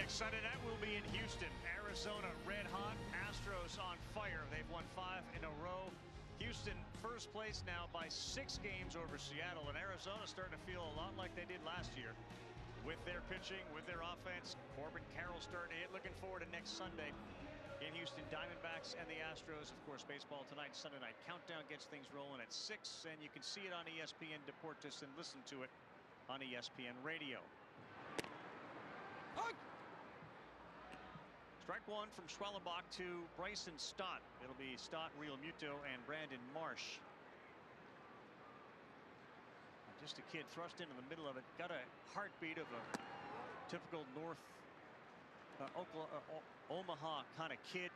Next Sunday night, we'll be in Houston. Arizona red hot, Astros on fire. They've won 5 in a row. Houston first place now by 6 games over Seattle, and Arizona starting to feel a lot like they did last year with their pitching, with their offense. Corbin Carroll starting to hit. Looking forward to next Sunday in Houston. Diamondbacks and the Astros. Of course, baseball tonight. Sunday night countdown gets things rolling at 6, and you can see it on ESPN Deportes and listen to it on ESPN Radio. Strike one from Schwellenbach to Bryson Stott. It'll be Stott, Real Muto, and Brandon Marsh. Just a kid thrust into the middle of it. Got a heartbeat of a typical North Omaha kind of kid.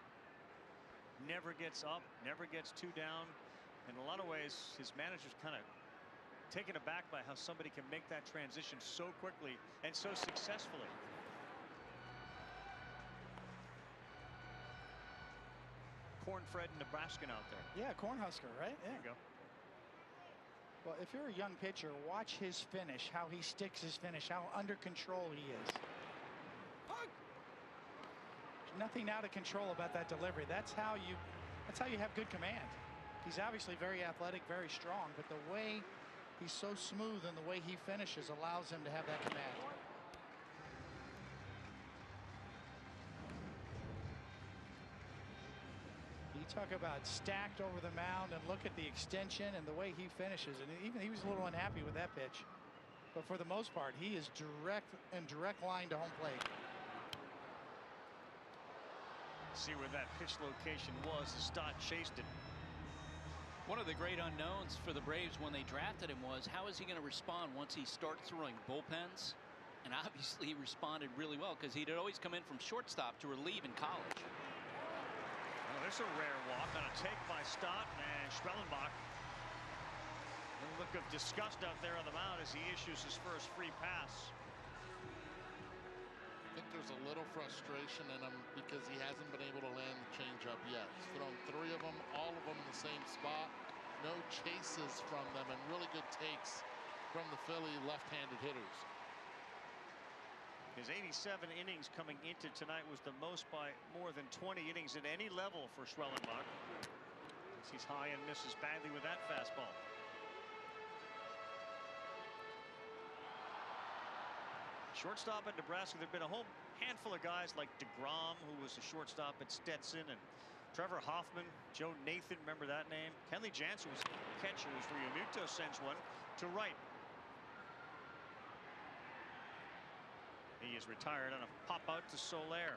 Never gets up, never gets 2 down. In a lot of ways, his manager's kind of taken aback by how somebody can make that transition so quickly and so successfully. Cornfred, Nebraskan out there. Yeah, Cornhusker, right? Yeah. There you go. Well, if you're a young pitcher, watch his finish, how he sticks his finish, how under control he is. There's nothing out of control about that delivery. That's how you have good command. He's obviously very athletic, very strong, but the way he's so smooth and the way he finishes allows him to have that command. You talk about stacked over the mound, and look at the extension and the way he finishes. And even he was a little unhappy with that pitch, but for the most part, he is direct line to home plate. See where that pitch location was as Stott chased it. One of the great unknowns for the Braves when they drafted him was, how is he going to respond once he starts throwing bullpens? And obviously he responded really well, because he'd always come in from shortstop to relieve in college. Well, there's a rare walk on a take by Stott, and Schwellenbach. A look of disgust out there on the mound as he issues his first free pass. I think there's a little frustration in him because he hasn't been able to land the changeup yet. He's thrown 3 of them, all of them in the same spot. No chases from them, and really good takes from the Philly left-handed hitters. His 87 innings coming into tonight was the most by more than 20 innings at any level for Schwellenbach. He's high and misses badly with that fastball. Shortstop at Nebraska, there have been a whole handful of guys like DeGrom, who was a shortstop at Stetson, and Trevor Hoffman, Joe Nathan, remember that name? Kenley Jansen was catcher, as Realmuto sends one to right. He is retired on a pop out to Soler.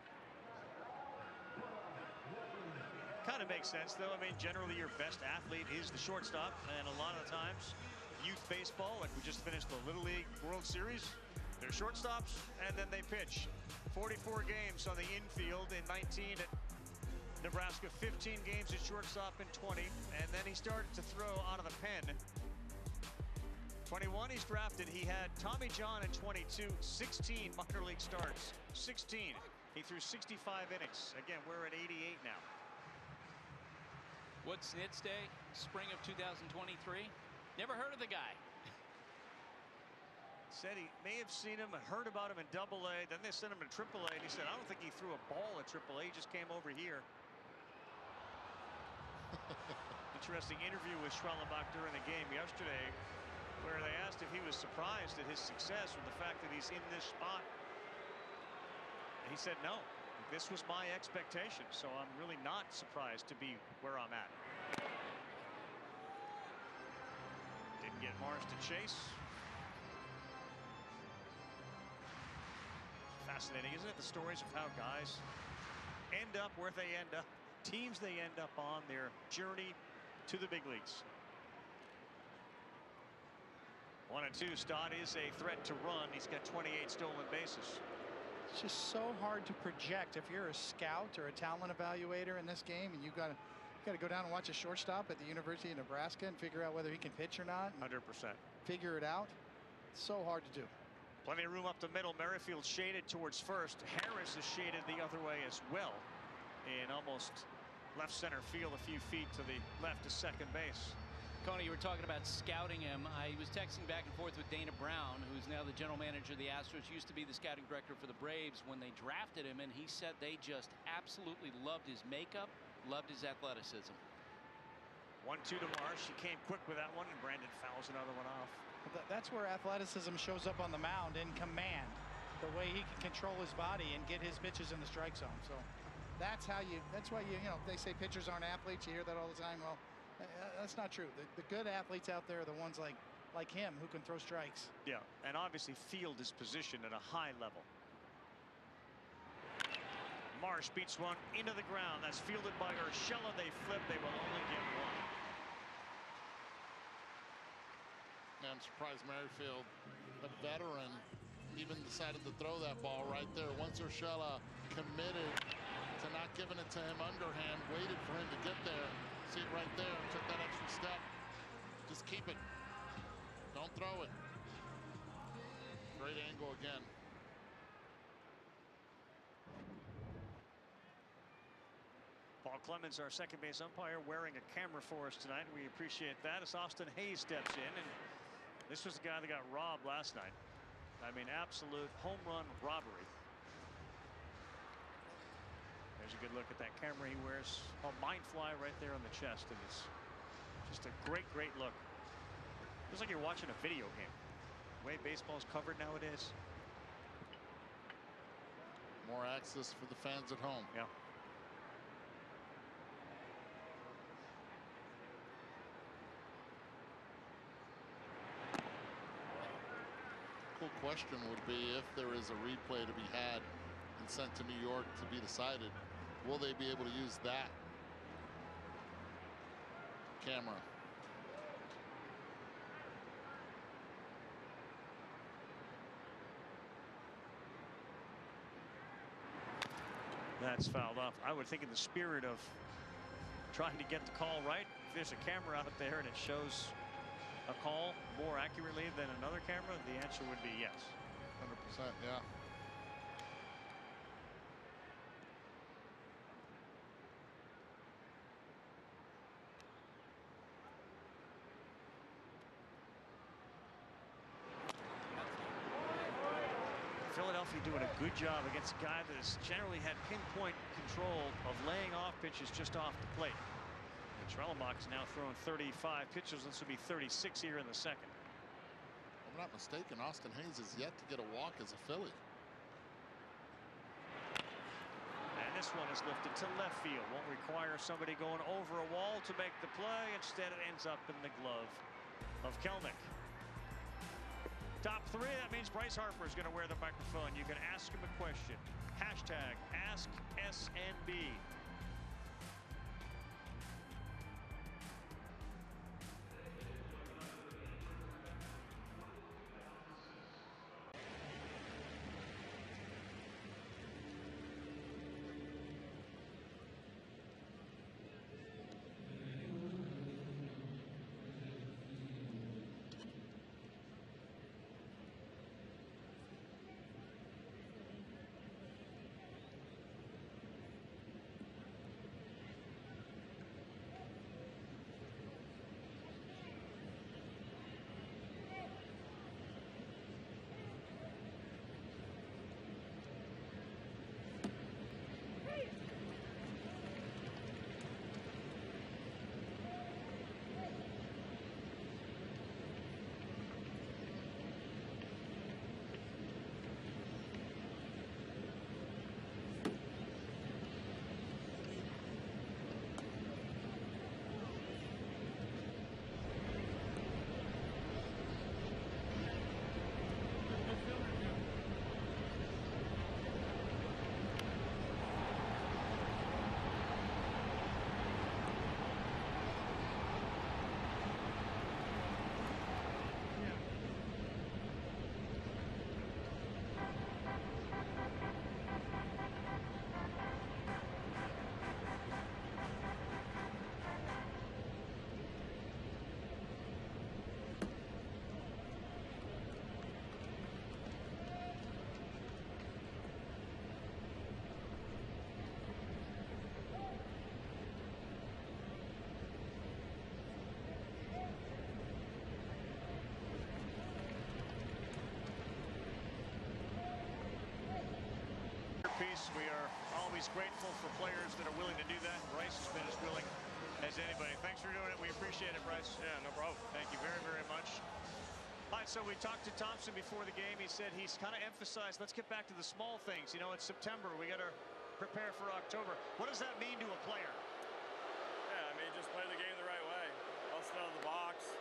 Kind of makes sense, though. I mean, generally your best athlete is the shortstop, and a lot of the times youth baseball, like we just finished the Little League World Series, they're shortstops and then they pitch. 44 games on the infield in 19 at Nebraska, 15 games at shortstop in 20, and then he started to throw out of the pen. 21 he's drafted. He had Tommy John in 22, 16 minor league starts, 16. He threw 65 innings. Again, we're at 88 now. What's Snit's Day? Spring of 2023. Never heard of the guy. Said he may have seen him and heard about him in Double-A. Then they sent him to Triple-A, and he said, I don't think he threw a ball at Triple-A. He just came over here. Interesting interview with Schwellenbach during the game yesterday, where they asked if he was surprised at his success with the fact that he's in this spot. And he said, no, this was my expectation, so I'm really not surprised to be where I'm at. Didn't get Marsh to chase. Fascinating, isn't it? The stories of how guys end up where they end up, teams they end up on their journey to the big leagues. 1-2. Stott is a threat to run. He's got 28 stolen bases. It's just so hard to project if you're a scout or a talent evaluator in this game, and you've got to go down and watch a shortstop at the University of Nebraska and figure out whether he can pitch or not. 100%. Figure it out. It's so hard to do. Plenty of room up the middle. Merrifield shaded towards first. Harris is shaded the other way as well, in almost left center field, a few feet to the left of second base. Coney, you were talking about scouting him. I was texting back and forth with Dana Brown, who's now the general manager of the Astros, used to be the scouting director for the Braves when they drafted him, and he said they just absolutely loved his makeup, loved his athleticism. 1-2 to Marsh. He came quick with that one, and Brandon fouls another one off. That's where athleticism shows up on the mound, in command. The way he can control his body and get his pitches in the strike zone. So that's why you know, they say pitchers aren't athletes. You hear that all the time. Well, that's not true. The good athletes out there are the ones like him who can throw strikes. Yeah, and obviously field his position at a high level. Marsh beats one into the ground. That's fielded by Urshela. They flip. They will only get one. I'm surprised Merrifield, a veteran, even decided to throw that ball right there. Once Urshela committed to not giving it to him underhand, waited for him to get there. See it right there, took that extra step. Just keep it. Don't throw it. Great angle again. Paul Clemens, our second base umpire, wearing a camera for us tonight. We appreciate that as Austin Hayes steps in. And this was the guy that got robbed last night. I mean, absolute home run robbery. There's a good look at that camera he wears. Oh, Mind Fly right there on the chest. And it's just a great, great look. Looks like you're watching a video game. The way baseball's covered nowadays. More access for the fans at home. Yeah. Cool question would be, if there is a replay to be had and sent to New York to be decided, will they be able to use that camera? That's fouled off. I would think in the spirit of trying to get the call right, if there's a camera out there and it shows a call more accurately than another camera, the answer would be yes. 100%, yeah. Philadelphia doing a good job against a guy that has generally had pinpoint control of laying off pitches just off the plate. Trellemock's now thrown 35 pitches. This will be 36 here in the second. If I'm not mistaken, Austin Hayes is yet to get a walk as a Philly. And this one is lifted to left field. Won't require somebody going over a wall to make the play. Instead, it ends up in the glove of Kelnick. Top three, that means Bryce Harper is going to wear the microphone. You can ask him a question. Hashtag AskSNB. Bryce. We are always grateful for players that are willing to do that. Bryce has been as willing as anybody. Thanks for doing it. We appreciate it, Bryce. Yeah, no problem. Thank you very, very much. All right, so we talked to Thompson before the game. He said he's kind of emphasized, let's get back to the small things. You know, it's September. We got to prepare for October. What does that mean to a player? Yeah, I mean, just play the game the right way. Hustle out of the box.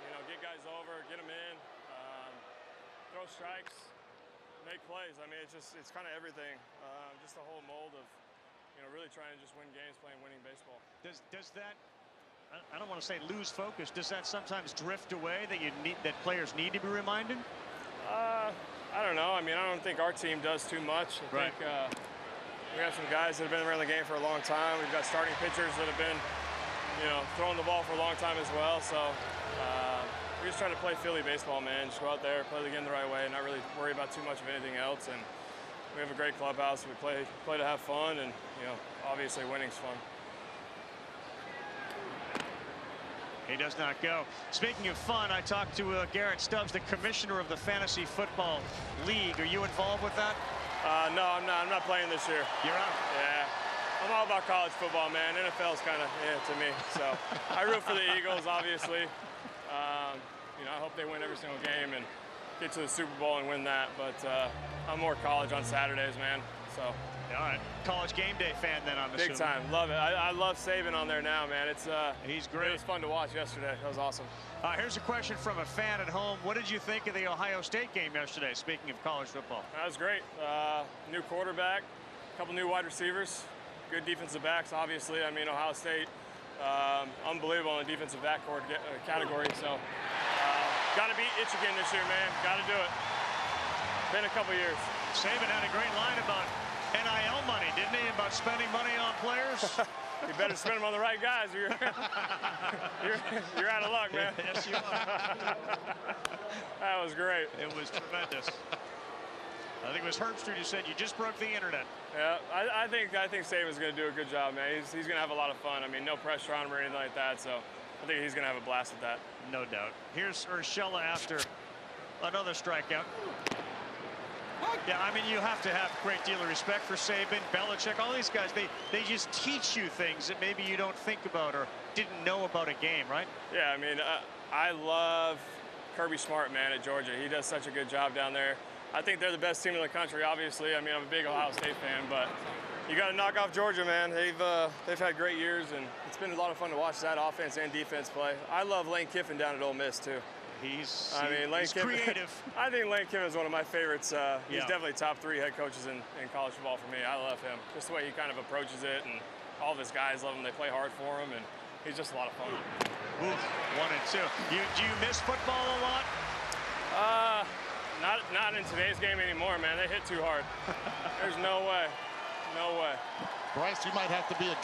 You know, get guys over, get them in, throw strikes, make plays. I mean, it's kind of everything. Just the whole mold of, you know, really trying to just win games, playing winning baseball. Does that, I don't want to say lose focus, does that sometimes drift away, that players need to be reminded? I don't know. I mean, I don't think our team does too much. I think we have some guys that have been around the game for a long time. We've got starting pitchers that have been, you know, throwing the ball for a long time as well. So we just try to play Philly baseball, man. Just go out there, play the game the right way, and not really worry about too much of anything else. And we have a great clubhouse. We play to have fun, and, you know, obviously winning's fun. He does not go. Speaking of fun, I talked to Garrett Stubbs, the commissioner of the Fantasy Football League. Are you involved with that? No, I'm not. I'm not playing this year. You're out? Yeah. I'm all about college football, man. NFL's kind of to me. So I root for the Eagles, obviously. You know, I hope they win every single game and get to the Super Bowl and win that. But I'm more college on Saturdays, man. So. All right. College game day fan then, I'm assuming. Big time. Love it. I love Saban on there now, man. He's great. It was fun to watch yesterday. That was awesome. Here's a question from a fan at home. What did you think of the Ohio State game yesterday, speaking of college football? That was great. New quarterback, a couple new wide receivers, good defensive backs, obviously. I mean, Ohio State, unbelievable in the defensive back category. So, got to beat Itch again this year, man. Got to do it. Been a couple years. Saban had a great line about NIL money, didn't he? About spending money on players? You better spend them on the right guys. You're out of luck, man. Yes, you are. That was great. It was tremendous. I think it was Herbstreit who said you just broke the internet. Yeah, I think Saban's going to do a good job, man. He's going to have a lot of fun. I mean, no pressure on him or anything like that. So I think he's going to have a blast with that. No doubt. Here's Urshela after another strikeout. Yeah, I mean, you have to have a great deal of respect for Saban, Belichick, all these guys. They just teach you things that maybe you don't think about or didn't know about a game, right? Yeah, I mean, I love Kirby Smart, man, at Georgia. He does such a good job down there. I think they're the best team in the country, obviously. I mean, I'm a big Ohio State fan, but you got to knock off Georgia, man. They've had great years, and it's been a lot of fun to watch that offense and defense play. I love Lane Kiffin down at Ole Miss, too. He's creative. I think Lane Kiffin is one of my favorites. He's definitely top 3 head coaches in college football for me. I love him. Just the way he kind of approaches it, and all of his guys love him. They play hard for him, and he's just a lot of fun. Oof, 1 and 2. Do you miss football a lot? Not in today's game anymore, man. They hit too hard. There's no way. No way. Bryce, you might have to be a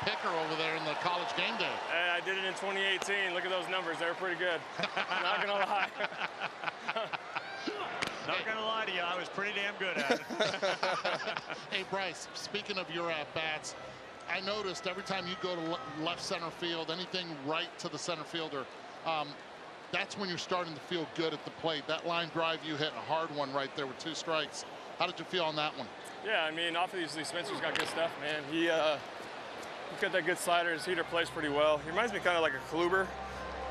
picker over there in the college game day. Hey, I did it in 2018. Look at those numbers. They were pretty good. Not gonna lie. Not gonna lie to you, I was pretty damn good at it. Hey, Bryce, speaking of your at-bats, I noticed every time you go to left center field, anything right to the center fielder, that's when you're starting to feel good at the plate. That line drive you hit, a hard one right there with 2 strikes. How did you feel on that one? Yeah, I mean, obviously Spencer's got good stuff, man. He's got that good slider. His heater plays pretty well. He reminds me kind of like a Kluber.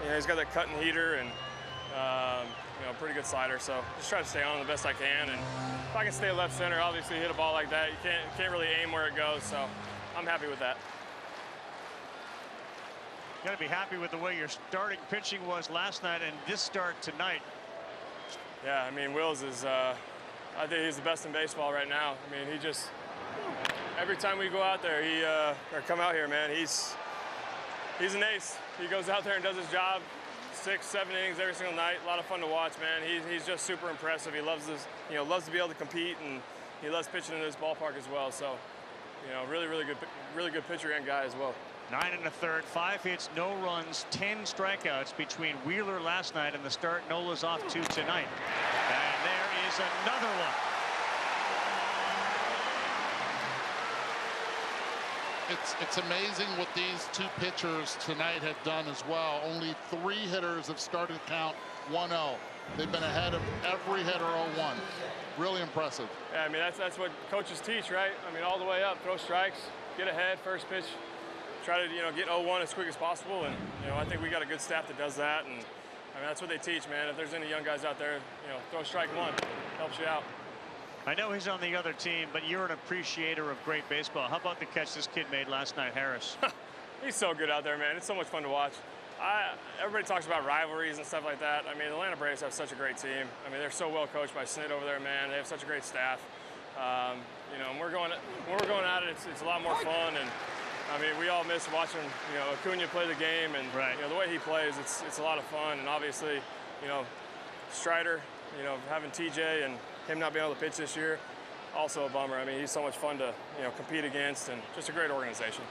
You know, he's got that cutting heater and you know, pretty good slider. So just try to stay on the best I can. And if I can stay left center, obviously hit a ball like that, you can't really aim where it goes. So I'm happy with that. Got to be happy with the way your starting pitching was last night and this start tonight. Yeah, I mean, Wills is. I think he's the best in baseball right now. I mean, he just, every time we go out there, or come out here, man, he's an ace. He goes out there and does his job 6, 7 innings every single night. A lot of fun to watch, man. He's just super impressive. He loves this, you know, loves to be able to compete, and he loves pitching in this ballpark as well. So, you know, really good pitcher and guy as well. 9 1/3, 5 hits, no runs, 10 strikeouts between Wheeler last night and the start Nola's off to tonight. And there is another one. It's amazing what these 2 pitchers tonight have done as well. Only 3 hitters have started to count 1-0. They've been ahead of every hitter 0-1. Really impressive. Yeah, I mean, that's what coaches teach, right? I mean, all the way up, throw strikes, get ahead, first pitch, try to, get 0-1 as quick as possible. And, I think we got a good staff that does that. And, I mean, that's what they teach, man. If there's any young guys out there, throw strike one, helps you out. I know he's on the other team, but you're an appreciator of great baseball. How about the catch this kid made last night, Harris? He's so good out there, man. It's so much fun to watch. Everybody talks about rivalries and stuff like that. I mean, the Atlanta Braves have such a great team. I mean, they're so well coached by Snit over there, man. They have such a great staff. When we're going at it, it's a lot more fun. And I mean, we all miss watching, Acuna play the game, and the way he plays, it's a lot of fun. And obviously, Strider, having TJ and him not being able to pitch this year, also a bummer. I mean, he's so much fun to compete against, and just a great organization.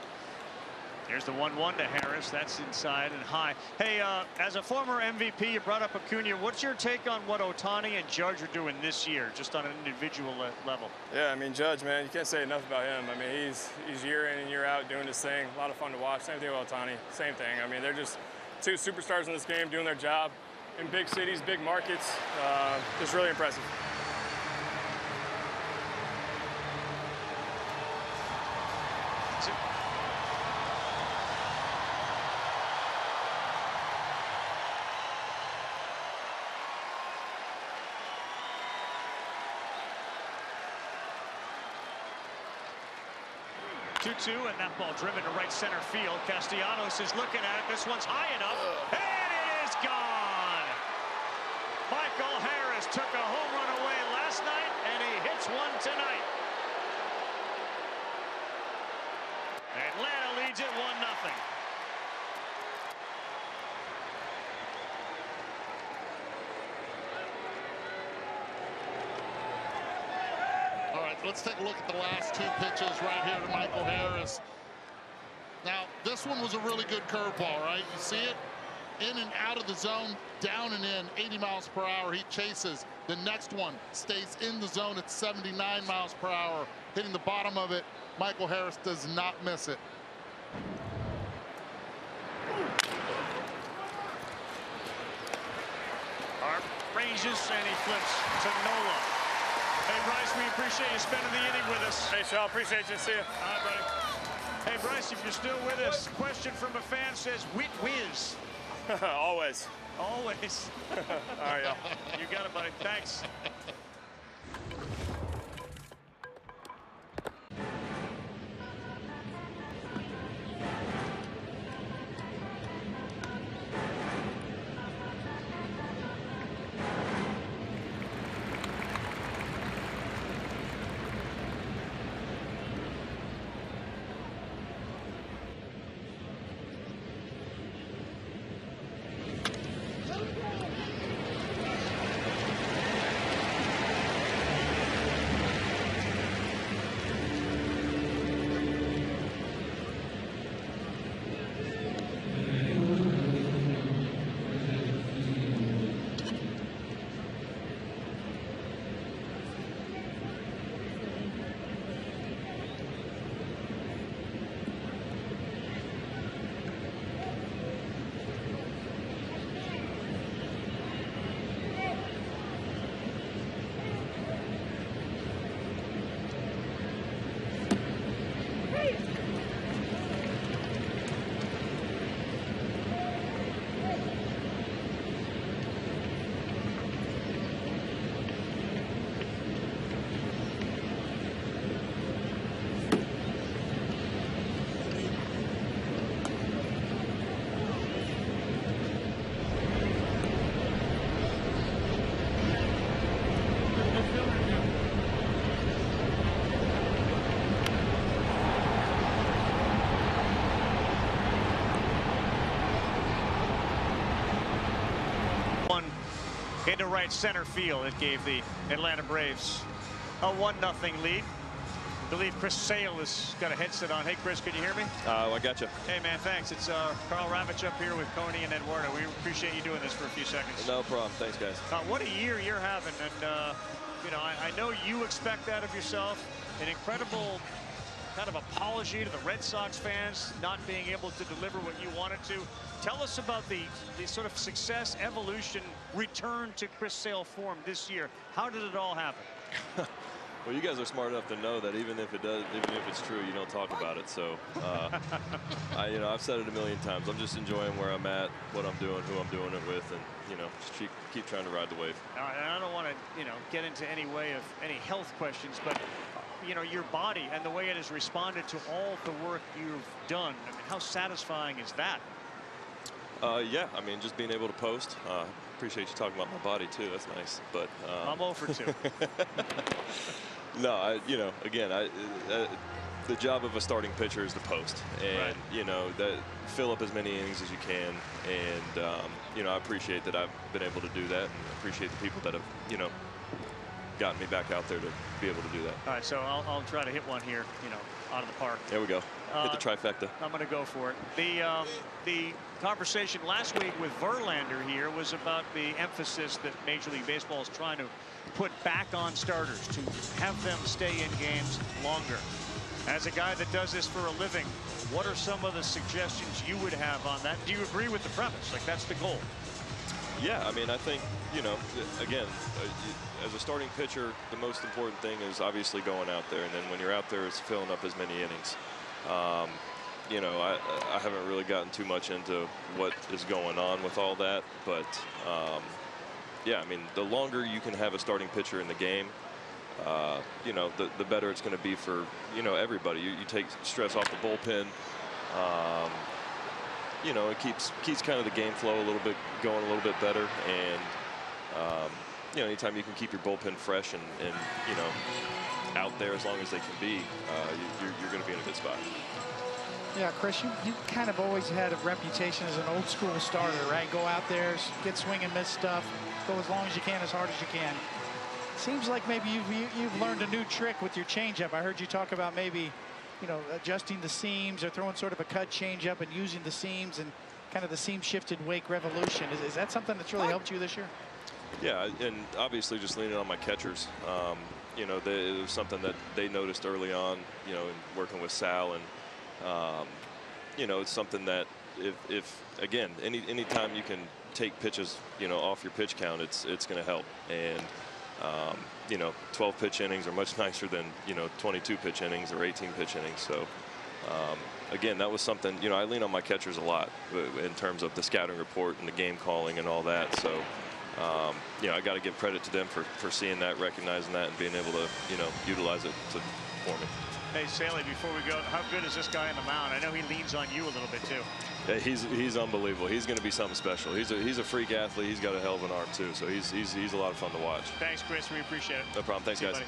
Here's the 1-1 to Harris. That's inside and high. Hey, as a former MVP, you brought up Acuna. What's your take on what Ohtani and Judge are doing this year, just on an individual level? Yeah, I mean, Judge, man, you can't say enough about him. I mean, he's year in and year out doing his thing. A lot of fun to watch. Same thing with Ohtani. Same thing. I mean, they're just two superstars in this game doing their job in big cities, big markets. Just really impressive. And that ball driven to right center field. Castellanos is looking at it. This one's high enough, and it is gone. Michael Harris took a home run away last night, and he hits one tonight. Atlanta leads it 1-0. Let's take a look at the last two pitches right here to Michael Harris. Now, this one was a really good curveball, right? You see it? In and out of the zone, down and in, 80 miles per hour. He chases. The next one stays in the zone at 79 miles per hour, hitting the bottom of it. Michael Harris does not miss it. Arm ranges, and he flips to Nola. Hey, Bryce, we appreciate you spending the inning with us. Hey, Shaw, appreciate you. See you. All right, buddy. Hey, Bryce, if you're still with us, question from a fan says, "Whit whiz." Always. Always. All right, yeah. You got it, buddy. Thanks. Into right center field. It gave the Atlanta Braves a 1-0 lead. I believe Chris Sale has got a headset on. Hey, Chris, can you hear me? I got you. Hey, man, thanks. It's Carl Ravitch up here with Coney and Eduardo. We appreciate you doing this for a few seconds. No problem. Thanks, guys. What a year you're having. And, I know you expect that of yourself. An incredible kind of apology to the Red Sox fans not being able to deliver what you wanted to. Tell us about the sort of success, evolution, return to Chris Sale form this year. How did it all happen? Well, you guys are smart enough to know that even if it's true, you don't talk about it. So, I've said it a million times. I'm just enjoying where I'm at, what I'm doing, who I'm doing it with, and just keep trying to ride the wave. And I don't want to get into any health questions, but your body and the way it has responded to all the work you've done. I mean, how satisfying is that? Yeah, I mean, just being able to post. Appreciate you talking about my body too. That's nice. But I'm 0 for 2. No, again, the job of a starting pitcher is to post, and that fill up as many innings as you can. And I appreciate that I've been able to do that, and appreciate the people that have gotten me back out there to be able to do that. All right, so I'll try to hit one here, out of the park. There we go. Hit the trifecta. I'm going to go for it. The conversation last week with Verlander here was about the emphasis that Major League Baseball is trying to put back on starters to have them stay in games longer. As a guy that does this for a living, what are some of the suggestions you would have on that? Do you agree with the premise? Like, that's the goal? Yeah, I mean, I think, again, as a starting pitcher, the most important thing is obviously going out there. And then when you're out there, it's filling up as many innings. I haven't really gotten too much into what is going on with all that. But, yeah, I mean, the longer you can have a starting pitcher in the game, the better it's going to be for, everybody. You take stress off the bullpen. It keeps kind of the game flow going a little bit better. And, anytime you can keep your bullpen fresh and out there as long as they can be, you're going to be in a good spot. Yeah, Chris, you kind of always had a reputation as an old school starter, right? Go out there, get swing and miss stuff, go as long as you can, as hard as you can. Seems like maybe you've learned a new trick with your changeup. I heard you talk about maybe, adjusting the seams or throwing sort of a cut changeup and using the seams and kind of the seam shifted wake revolution. Is that something that's really helped you this year? Yeah, and obviously just leaning on my catchers. It was something that they noticed early on, in working with Sal, and it's something that if again, anytime you can take pitches, off your pitch count, it's going to help. And 12 pitch innings are much nicer than 22 pitch innings or 18 pitch innings. So again, that was something, I lean on my catchers a lot in terms of the scouting report and the game calling and all that. So I got to give credit to them for seeing that, recognizing that, and being able to utilize it for me. Hey, Saley, before we go, how good is this guy on the mound? I know he leans on you a little bit too. Yeah, he's unbelievable. He's going to be something special. He's a freak athlete. He's got a hell of an arm too. So he's a lot of fun to watch. Thanks, Chris. We appreciate it. No problem. Thanks, guys. Buddy.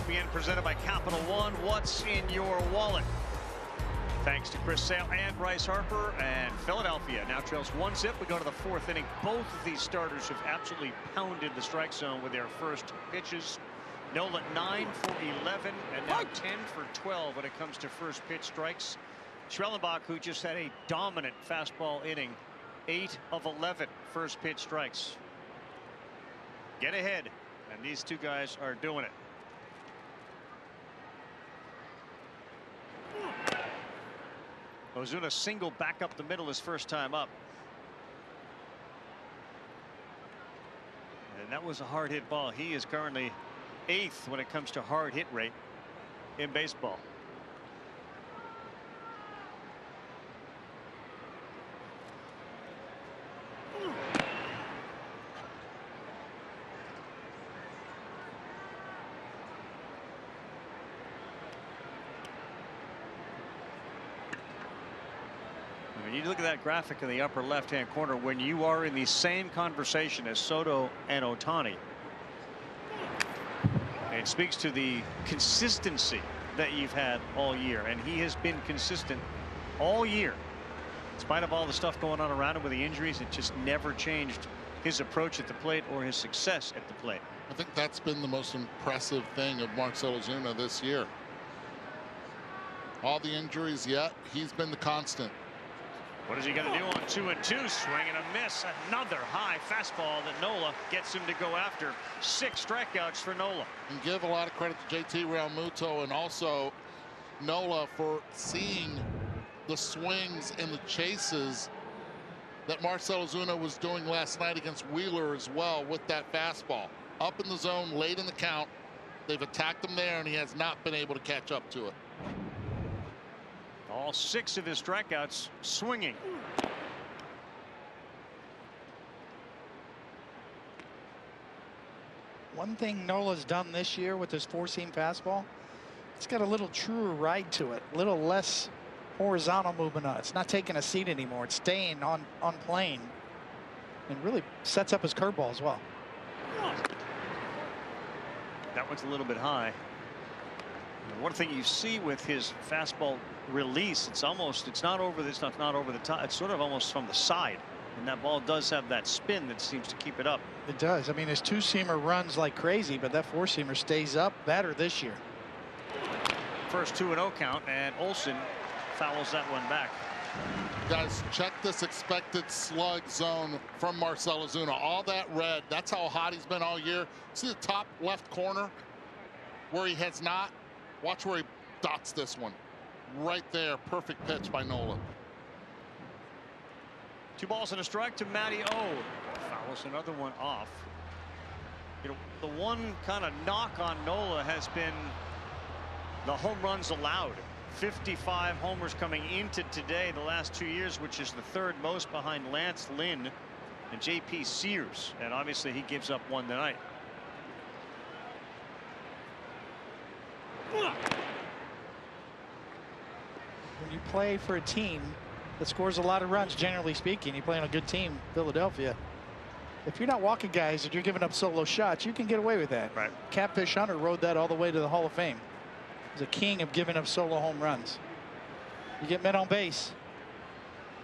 ESPN presented by Capital One. What's in your wallet? Thanks to Chris Sale and Bryce Harper, and Philadelphia now trails 1-0. We go to the fourth inning. Both of these starters have absolutely pounded the strike zone with their first pitches. Nola 9 for 11 and now 10 for 12 when it comes to first pitch strikes. Schellenbach, who just had a dominant fastball inning, 8 of 11 first pitch strikes. Get ahead, and these two guys are doing it. Ozuna single back up the middle his first time up. And that was a hard hit ball. He is currently 8th when it comes to hard hit rate in baseball. You look at that graphic in the upper left-hand corner when you are in the same conversation as Soto and Ohtani. It speaks to the consistency that you've had all year, and he has been consistent all year. In spite of all the stuff going on around him with the injuries, it just never changed his approach at the plate or his success at the plate. I think that's been the most impressive thing of Marcell Ozuna this year. All the injuries, yet he's been the constant. What is he going to do on 2-2? Swing and a miss. Another high fastball that Nola gets him to go after. 6 strikeouts for Nola. And give a lot of credit to JT Realmuto and also Nola for seeing the swings and the chases that Marcell Ozuna was doing last night against Wheeler as well with that fastball. Up in the zone, late in the count. They've attacked him there, and he has not been able to catch up to it. All 6 of his strikeouts swinging. One thing Nola's done this year with his four-seam fastball, it's got a little truer ride to it, a little less horizontal movement on it. It's not taking a seat anymore. It's staying on plane, and really sets up his curveball as well. That one's a little bit high. One thing you see with his fastball release, it's not over the top, it's sort of almost from the side, and that ball does have that spin that seems to keep it up. It does. I mean, his two-seamer runs like crazy, but that four-seamer stays up better this year. First 2-0 count, and Olsen fouls that one back. Guys, check this expected slug zone from Marcell Ozuna. All that red, that's how hot he's been all year. See the top left corner where he has not? Watch where he dots this one. Right there, perfect pitch by Nola. 2 balls and a strike to Matty O. Fouls another one off. You know, the one kind of knock on Nola has been the home runs allowed. 55 homers coming into today, the last 2 years, which is the 3rd most behind Lance Lynn and J.P. Sears. And obviously he gives up one tonight. When you play for a team that scores a lot of runs, generally speaking, you play on a good team, Philadelphia. If you're not walking guys and you're giving up solo shots, you can get away with that. Right. Catfish Hunter rode that all the way to the Hall of Fame. He's a king of giving up solo home runs. You get men on base,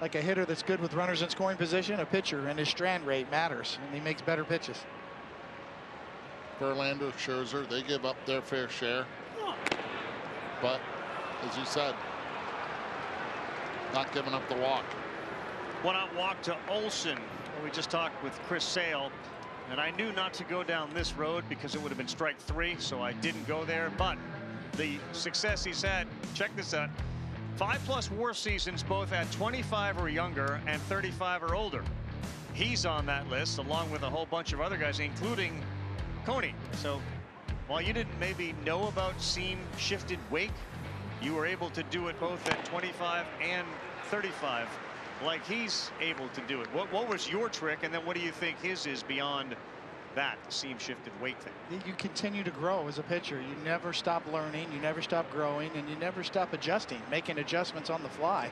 like a hitter that's good with runners in scoring position, a pitcher, and his strand rate matters, and he makes better pitches. Verlander, Scherzer, they give up their fair share. But, as you said, not giving up the walk. One out walk to Olsen. We just talked with Chris Sale, and I knew not to go down this road because it would have been strike 3, so I didn't go there. But the success he's had, check this out, 5+ WAR seasons, both at 25 or younger and 35 or older. He's on that list along with a whole bunch of other guys, including Coney. So while you didn't maybe know about seam shifted wake, you were able to do it both at 25 and 35 like he's able to do it. What was your trick, and then what do you think his is beyond that seam shifted wake thing? You continue to grow as a pitcher. You never stop learning, you never stop growing, and you never stop adjusting, making adjustments on the fly.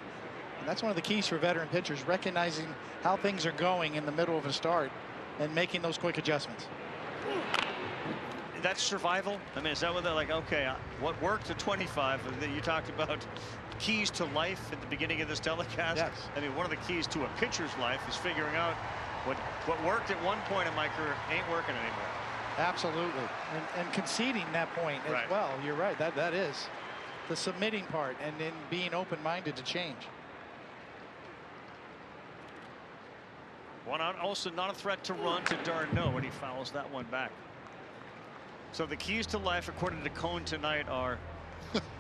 And that's one of the keys for veteran pitchers, recognizing how things are going in the middle of a start and making those quick adjustments. that's survival? I mean, is that what they're like, okay, what worked at 25? You talked about keys to life at the beginning of this telecast. Yes. I mean, one of the keys to a pitcher's life is figuring out what worked at one point in my career ain't working anymore. Absolutely. And conceding that point as well. You're right. That is the submitting part, and then being open-minded to change. One out. Olsen not a threat to run to Darno, and he fouls that one back. So the keys to life, according to Cone tonight, are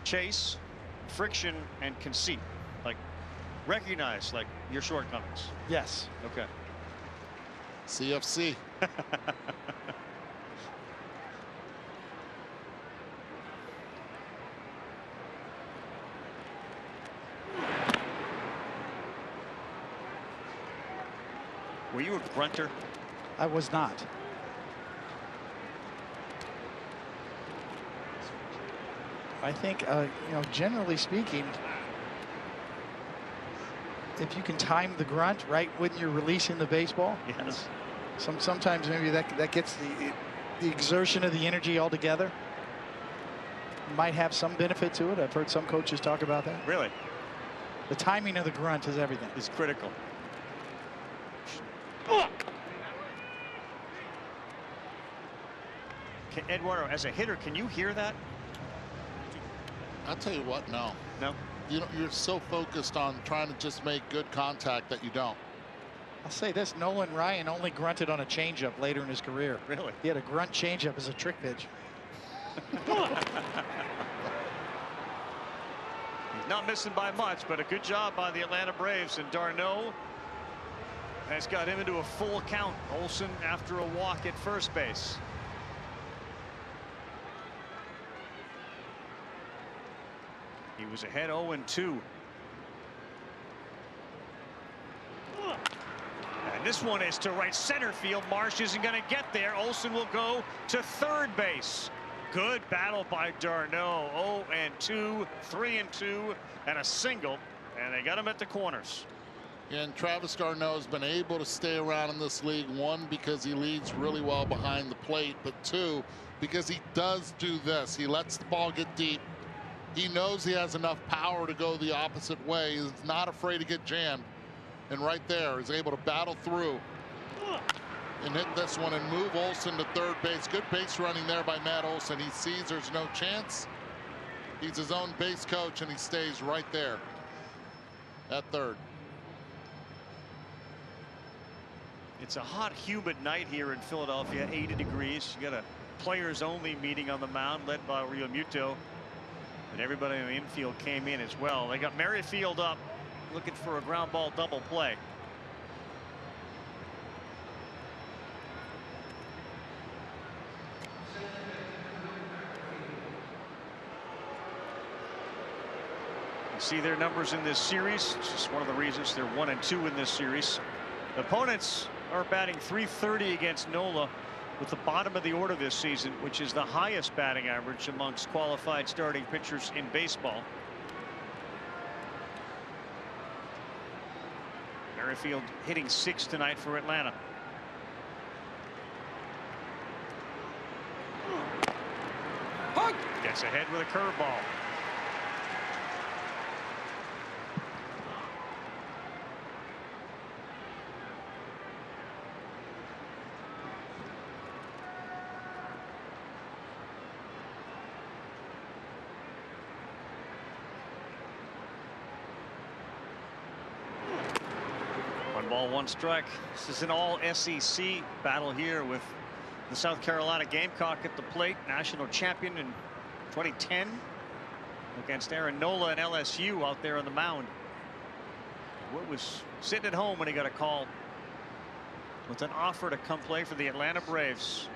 chase, friction, and conceit. Like, recognize like your shortcomings. Yes. Okay. CFC. Were you a grunter? I was not. I think, generally speaking, if you can time the grunt right when you're releasing the baseball, yes. Sometimes maybe that gets the exertion of the energy altogether. Might have some benefit to it. I've heard some coaches talk about that. Really? The timing of the grunt is everything. Is critical. Eduardo, as a hitter, can you hear that? I'll tell you what, no. No? You're so focused on trying to just make good contact that you don't. I'll say this, Nolan Ryan only grunted on a changeup later in his career. Really? He had a grunt changeup as a trick pitch. He's not missing by much, but a good job by the Atlanta Braves, and Darno has got him into a full count. Olsen after a walk at first base. He was ahead 0-2. And this one is to right center field. Marsh isn't going to get there. Olsen will go to third base. Good battle by Darno. 0-2, 3-2, and a single. And they got him at the corners. And Travis Darno has been able to stay around in this league, one, because he leads really well behind the plate, but two, because he does do this. He lets the ball get deep. He knows he has enough power to go the opposite way. He's not afraid to get jammed. And right there, is able to battle through and hit this one and move Olsen to third base. Good base running there by Matt Olsen. He sees there's no chance. He's his own base coach, and he stays right there at third. It's a hot, humid night here in Philadelphia, 80 degrees. You got a players-only meeting on the mound led by Rio Muto. And everybody in the infield came in as well. They got Merrifield up, looking for a ground ball double play. You see their numbers in this series. It's just one of the reasons they're 1-2 in this series. Opponents are batting .330 against Nola, with the bottom of the order this season, which is the highest batting average amongst qualified starting pitchers in baseball. Merrifield hitting 6 tonight for Atlanta. Gets ahead with a curveball. Ball, one strike. This is an all SEC battle here with the South Carolina Gamecock at the plate, national champion in 2010 against Aaron Nola and LSU out there on the mound. Wood was sitting at home when he got a call with an offer to come play for the Atlanta Braves.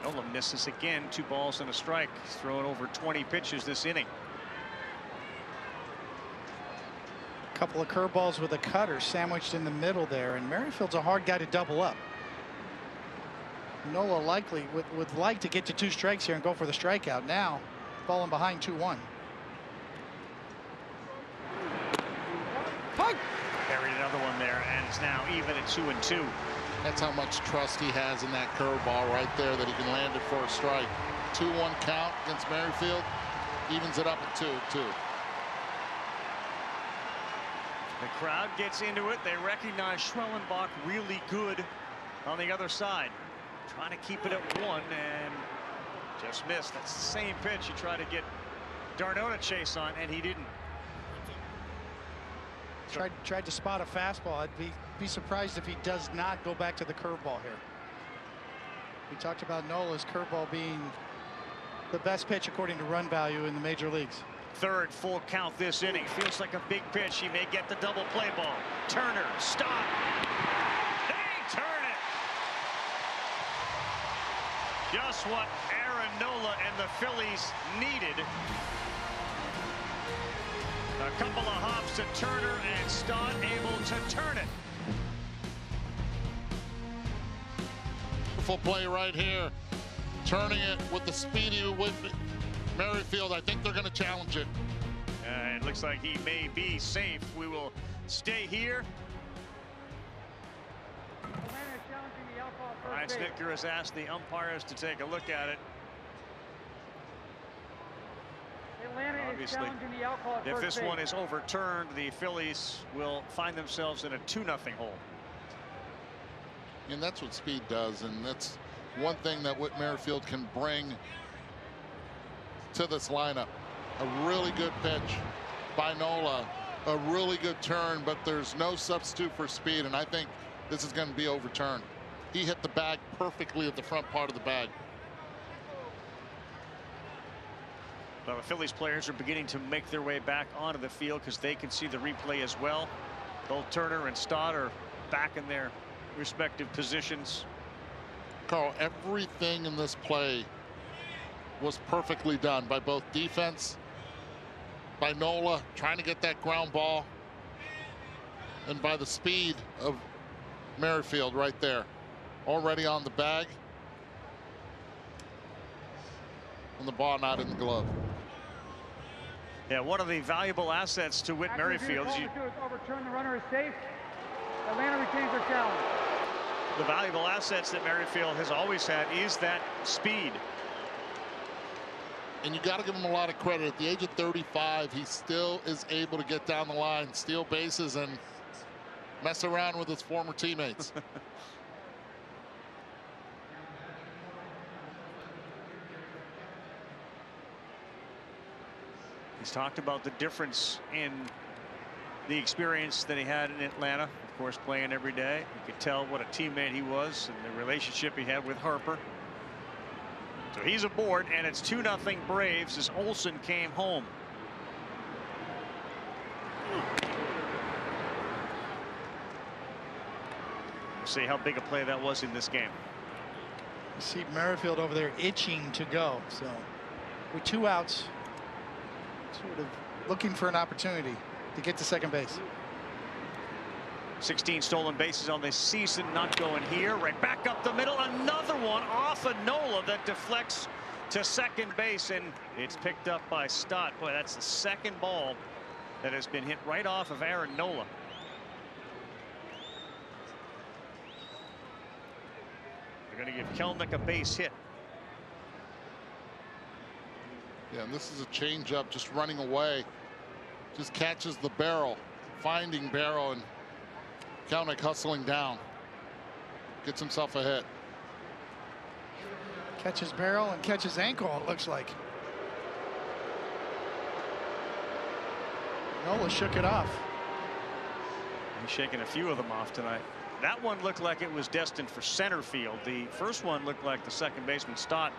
Nola misses again, 2 balls and a strike. He's thrown over 20 pitches this inning. Couple of curveballs with a cutter sandwiched in the middle there, and Merrifield's a hard guy to double up. Nola likely would like to get to 2 strikes here and go for the strikeout. Now falling behind 2-1. Buried another one there, and it's now even at 2-2. That's how much trust he has in that curveball right there, that he can land it for a strike. 2-1 count against Merrifield. Evens it up at 2-2. The crowd gets into it. They recognize Schwellenbach really good on the other side. Trying to keep it at 1 and just missed. That's the same pitch he tried to get Darno to chase on, and he didn't. Tried to spot a fastball. I'd be surprised if he does not go back to the curveball here. We talked about Nola's curveball being the best pitch according to run value in the major leagues. Third full count this inning. Feels like a big pitch. He may get the double play ball. Turner, stop. They turn it. Just what Aaron Nola and the Phillies needed. A couple of hops to Turner, and Stott able to turn it. Beautiful play right here. Turning it with the speedy with Merrifield. I think they're going to challenge it. It looks like he may be safe. We will stay here. Ryan Snitker has asked the umpires to take a look at it. Obviously, if this one is overturned, the Phillies will find themselves in a 2-0 hole. And that's what speed does, and that's one thing that Whit Merrifield can bring to this lineup. A really good pitch by Nola, a really good turn, but there's no substitute for speed, and I think this is going to be overturned. He hit the bag perfectly at the front part of the bag. Well, the Phillies players are beginning to make their way back onto the field because they can see the replay as well. Both Turner and Stott are back in their respective positions. Carl, everything in this play was perfectly done by both defense, by Nola trying to get that ground ball, and by the speed of Merrifield right there. Already on the bag. And the ball not in the glove. Yeah, one of the valuable assets to Whit Merrifield is overturn the runner is safe. Atlanta retains their challenge. The valuable assets that Merrifield has always had is that speed. And you got to give him a lot of credit. At the age of 35, he still is able to get down the line, steal bases, and mess around with his former teammates. He's talked about the difference in the experience that he had in Atlanta, of course, playing every day. You could tell what a teammate he was and the relationship he had with Harper. So he's aboard, and it's 2-0 Braves as Olsen came home. We'll see how big a play that was in this game. You see Merrifield over there itching to go. So with 2 outs, sort of looking for an opportunity to get to second base. 16 stolen bases on this season, not going here. Right back up the middle, another one off of Nola that deflects to second base, and it's picked up by Stott. Boy, that's the second ball that has been hit right off of Aaron Nola. They're going to give Kelenic a base hit. Yeah, and this is a changeup just running away. Just catches the barrel, finding barrel, and Kelenic hustling down. Gets himself a hit. Catches barrel and catches ankle, it looks like. Nola shook it off. He's shaking a few of them off tonight. That one looked like it was destined for center field. The first one looked like the second baseman Stott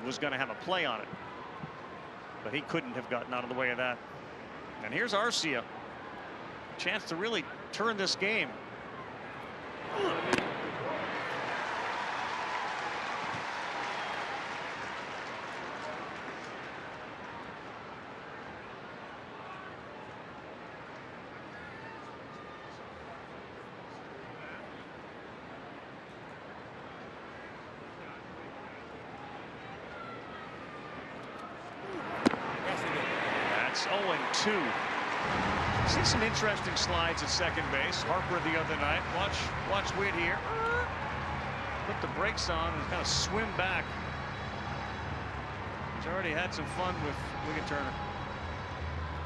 was going to have a play on it, but he couldn't have gotten out of the way of that. And here's Arcia. Chance to really turn this game. That's 0-2. See some interesting slides at second base. Harper the other night. Watch Witt here. Put the brakes on and kind of swim back. He's already had some fun with Wiggin Turner.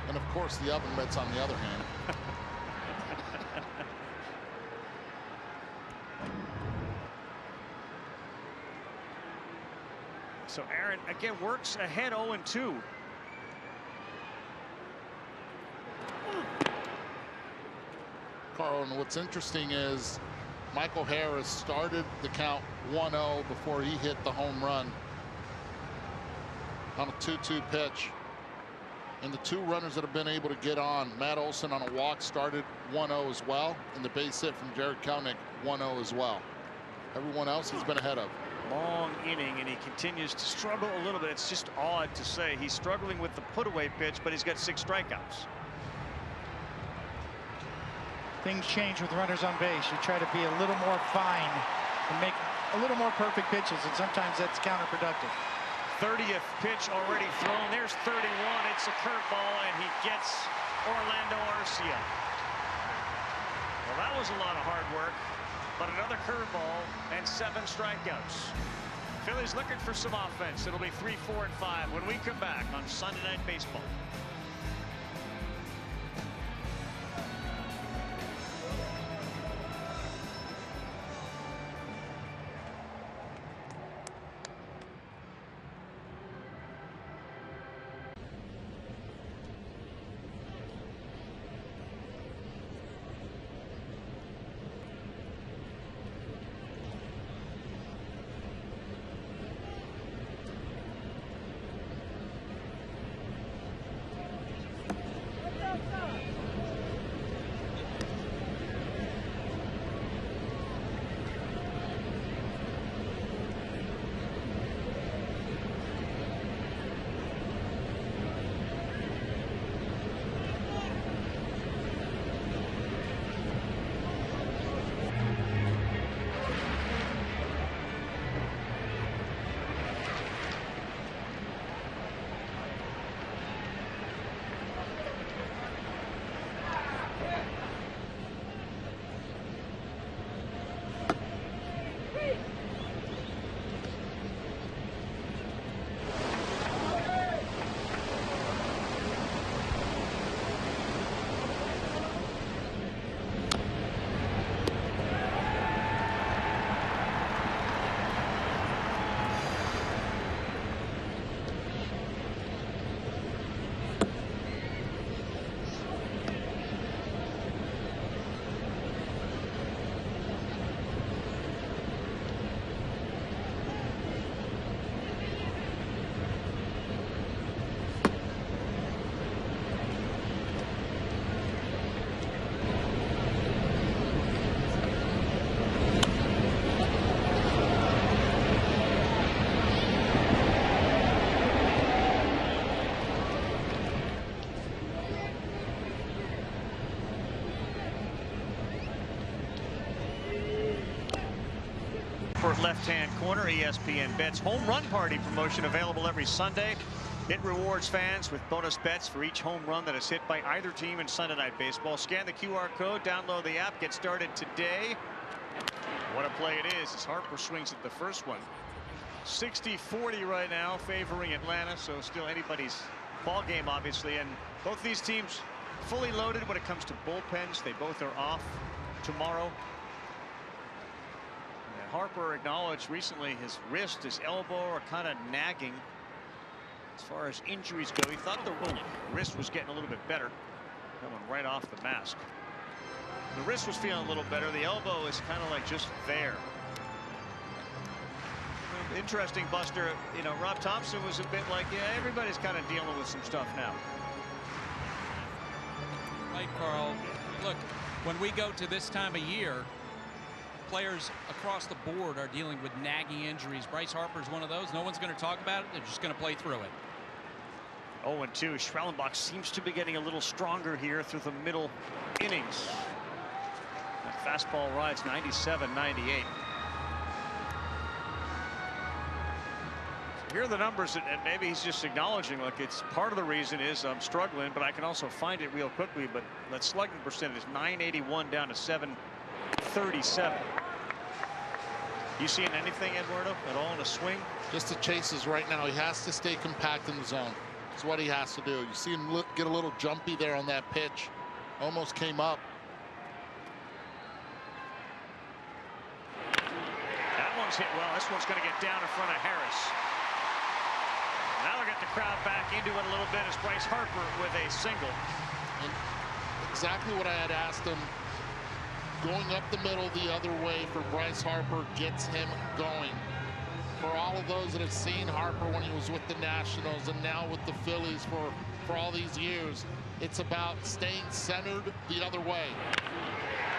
And of course the oven mitts on the other hand. So Aaron again works ahead 0-2. Carl, and what's interesting is Michael Harris started the count 1-0 before he hit the home run on a 2-2 pitch. And the two runners that have been able to get on, Matt Olson on a walk started 1-0 as well, and the base hit from Jared Kelnick 1-0 as well. Everyone else he's been ahead of. Long inning, and he continues to struggle a little bit. It's just odd to say he's struggling with the put-away pitch, but he's got 6 strikeouts. Things change with runners on base. You try to be a little more fine and make a little more perfect pitches, and sometimes that's counterproductive. 30th pitch already thrown. There's 31. It's a curveball, and he gets Orlando Arcia. Well, that was a lot of hard work, but another curveball and 7 strikeouts. Phillies looking for some offense. It'll be 3, 4, and 5 when we come back on Sunday Night Baseball. Left-hand corner, ESPN Bets home run party promotion available every Sunday. It rewards fans with bonus bets for each home run that is hit by either team in Sunday Night Baseball. Scan the QR code, download the app, get started today. What a play it is as Harper swings at the first one. 60-40 right now, favoring Atlanta, so still anybody's ball game, obviously. And both these teams fully loaded when it comes to bullpens. They both are off tomorrow. Harper acknowledged recently his wrist, his elbow are kind of nagging as far as injuries go. He thought the wrist was getting a little bit better. Coming right off the mask. The wrist was feeling a little better. The elbow is kind of like just there. Interesting, Buster. You know, Rob Thompson was a bit like, yeah, everybody's kind of dealing with some stuff now. Right, Carl. Look, when we go to this time of year, players across the board are dealing with nagging injuries. Bryce Harper's one of those. No one's going to talk about it. They're just going to play through it. 0-2. Schwellenbach seems to be getting a little stronger here through the middle innings. That fastball rides 97-98. Here are the numbers, and maybe he's just acknowledging, look, it's part of the reason is I'm struggling, but I can also find it real quickly. But that slugging percentage, 981 down to 737. You seeing anything, Eduardo, at all in a swing? Just the chases right now. He has to stay compact in the zone. That's what he has to do. You see him get a little jumpy there on that pitch. Almost came up. That one's hit well. This one's going to get down in front of Harris. Now they'll get the crowd back into it a little bit as Bryce Harper with a single. And exactly what I had asked him. Going up the middle the other way for Bryce Harper gets him going. For all of those that have seen Harper when he was with the Nationals and now with the Phillies for all these years, it's about staying centered the other way.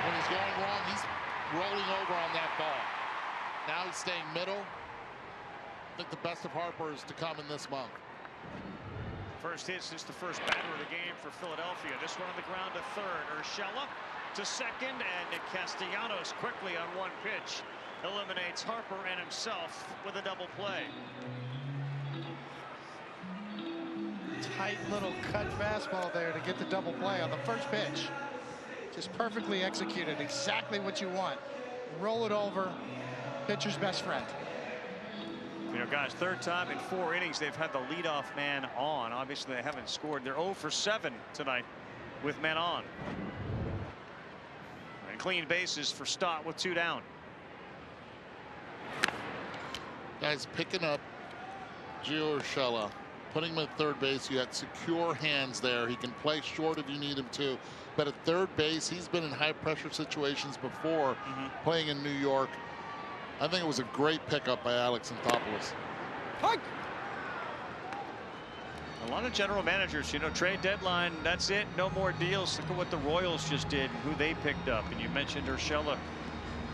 When he's going wrong, he's rolling over on that ball. Now he's staying middle. I think the best of Harper is to come in this month. First hit since the first batter of the game for Philadelphia. This one on the ground to third. Urshela to second, and Castellanos quickly on one pitch eliminates Harper and himself with a double play. Tight little cut fastball there to get the double play on the first pitch. Just perfectly executed, exactly what you want. Roll it over, pitcher's best friend. You know, guys, third time in 4 innings they've had the leadoff man on. Obviously they haven't scored. They're 0 for 7 tonight with men on. And clean bases for Stott with 2 down. Guys picking up Gio Urshela, putting him at third base. You had secure hands there. He can play short if you need him to. But at third base, he's been in high pressure situations before, playing in New York. I think it was a great pickup by Alex Anthopoulos. A lot of general managers, you know, trade deadline, that's it, no more deals. Look at what the Royals just did and who they picked up. And you mentioned Urshela,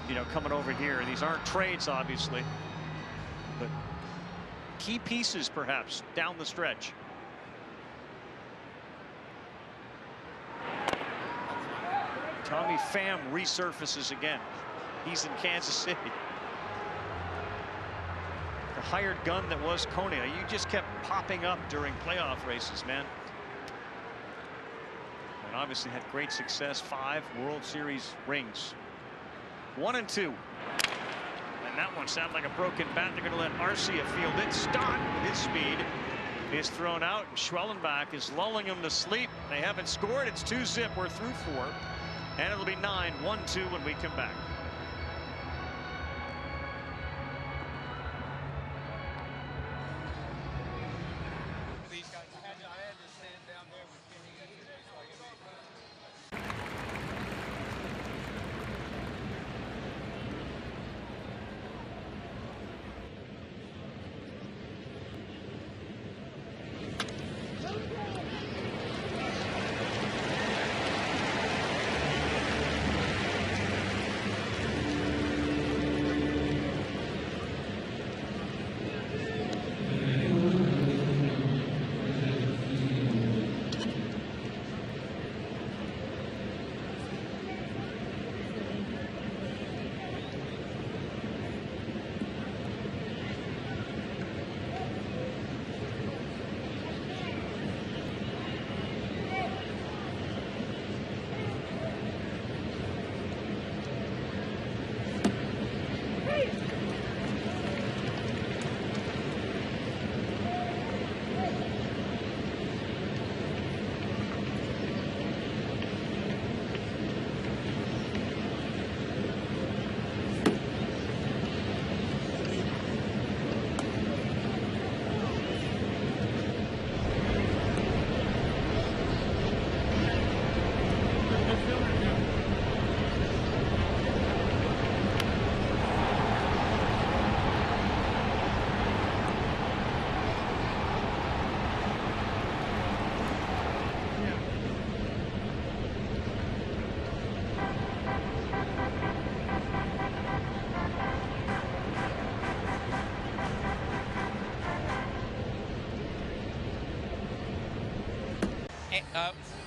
you know, coming over here. These aren't trades, obviously, but key pieces perhaps down the stretch. Tommy Pham resurfaces again. He's in Kansas City. The hired gun that was Konya. You just kept popping up during playoff races, man. And obviously had great success. 5 World Series rings. 1 and 2. And that one sounded like a broken bat. They're going to let Arcia field it. Stott with his speed is thrown out. And Schwellenbach is lulling him to sleep. They haven't scored. It's 2-zip. We're through 4. And it'll be 9-1-2 when we come back.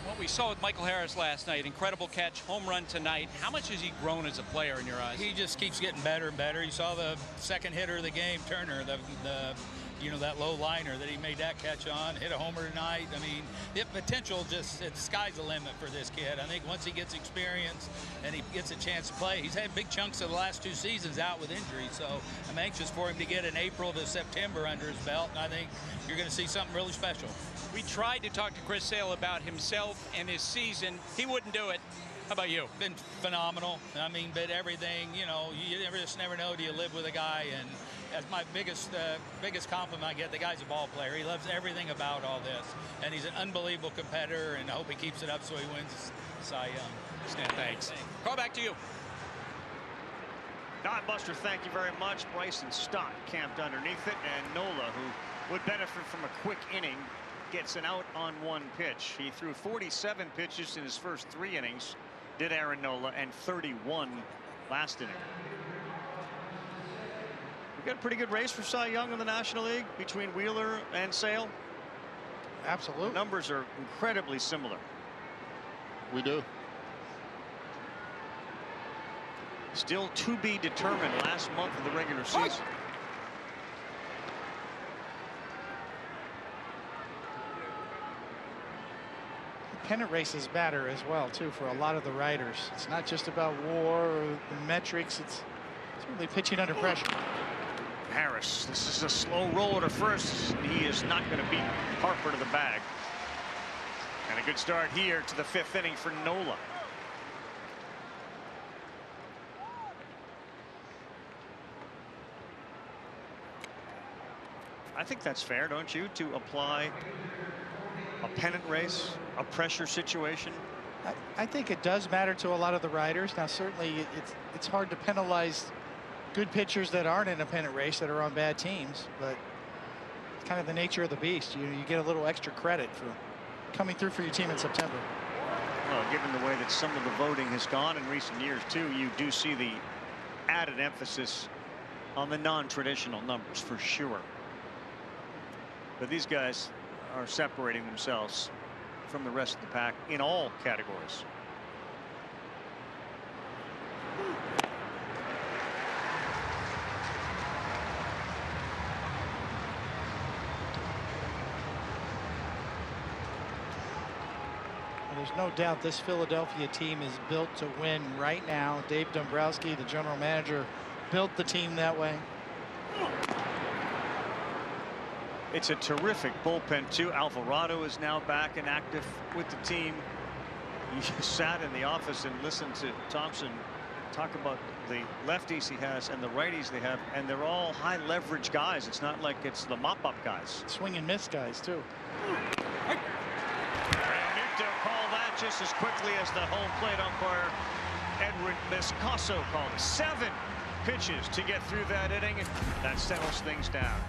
What we saw with Michael Harris last night, incredible catch, home run tonight. How much has he grown as a player in your eyes? He just keeps getting better and better. You saw the second hitter of the game, Turner, the you know, that low liner that he made that catch on, hit a homer tonight. I mean, the potential just, the sky's the limit for this kid. I think once he gets experience and he gets a chance to play, he's had big chunks of the last 2 seasons out with injuries, so I'm anxious for him to get an April to September under his belt, and I think you're going to see something really special. We tried to talk to Chris Sale about himself and his season. He wouldn't do it. How about you? Been phenomenal. I mean, but everything, you know, you just never know, do you live with a guy? And that's my biggest compliment I get. The guy's a ball player. He loves everything about all this. And he's an unbelievable competitor, and I hope he keeps it up so he wins Cy Young. Stan, thanks. Call back to you. Don Buster, thank you very much. Bryson Stott camped underneath it, and Nola, who would benefit from a quick inning, gets an out on 1 pitch. He threw 47 pitches in his first 3 innings. Did Aaron Nola, and 31 last inning. We've got a pretty good race for Cy Young in the National League between Wheeler and Sale. Absolutely. The numbers are incredibly similar. We do. Still to be determined last month of the regular season. Pennant races matter as well, too, for a lot of the riders. It's not just about WAR or the metrics. It's really pitching under pressure. Harris, this is a slow roller to first. He is not going to beat Harper to the bag. And a good start here to the 5th inning for Nola. I think that's fair, don't you, to apply a pennant race, a pressure situation? I think it does matter to a lot of the riders. Now, certainly, it's hard to penalize good pitchers that aren't in a pennant race, that are on bad teams, but it's kind of the nature of the beast. You get a little extra credit for coming through for your team in September. Well, given the way that some of the voting has gone in recent years, too, you do see the added emphasis on the non-traditional numbers, for sure. But these guys are separating themselves from the rest of the pack in all categories. There's no doubt this Philadelphia team is built to win right now. Dave Dombrowski, the general manager, built the team that way. It's a terrific bullpen, too. Alvarado is now back and active with the team. You sat in the office and listened to Thompson talk about the lefties he has and the righties they have, and they're all high leverage guys. It's not like it's the mop-up guys. Swing and miss guys, too. Realmuto called that just as quickly as the home plate umpire Edward Moscoso called it. 7 pitches to get through that inning, and that settles things down.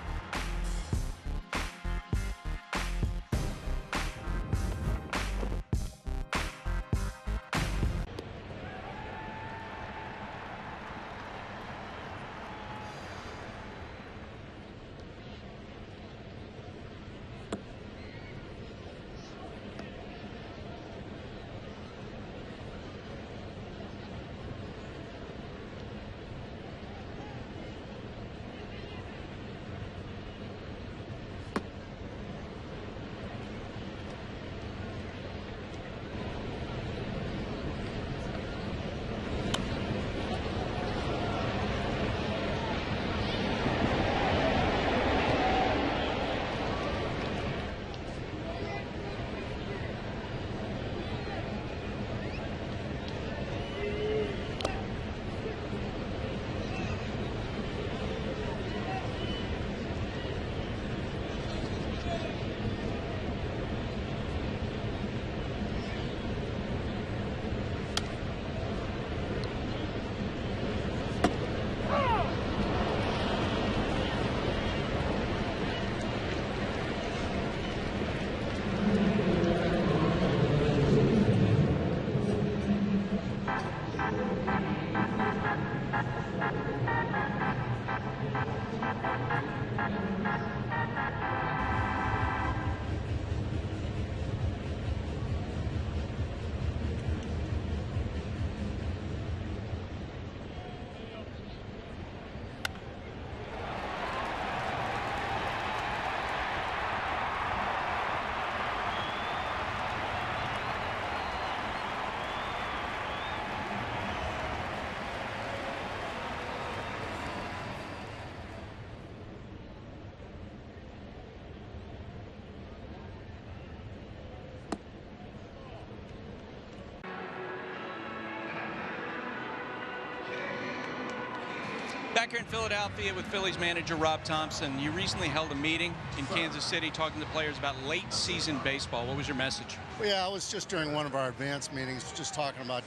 Back here in Philadelphia with Phillies manager Rob Thompson, you recently held a meeting in Kansas City talking to players about late season baseball. What was your message? Well, yeah, I was just during one of our advanced meetings just talking about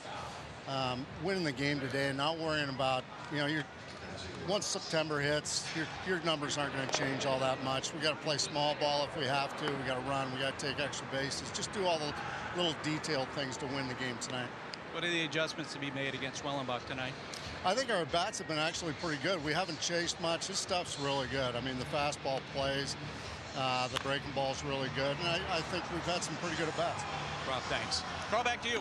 winning the game today and not worrying about, once September hits, your numbers aren't going to change all that much. We got to play small ball if we have to. We got to run. We got to take extra bases. Just do all the little detailed things to win the game tonight. What are the adjustments to be made against Wellenbach tonight? I think our bats have been actually pretty good. We haven't chased much. This stuff's really good. I mean, the fastball plays, the breaking ball's really good, and I think we've had some pretty good at bats. Rob, thanks. Carl, back to you.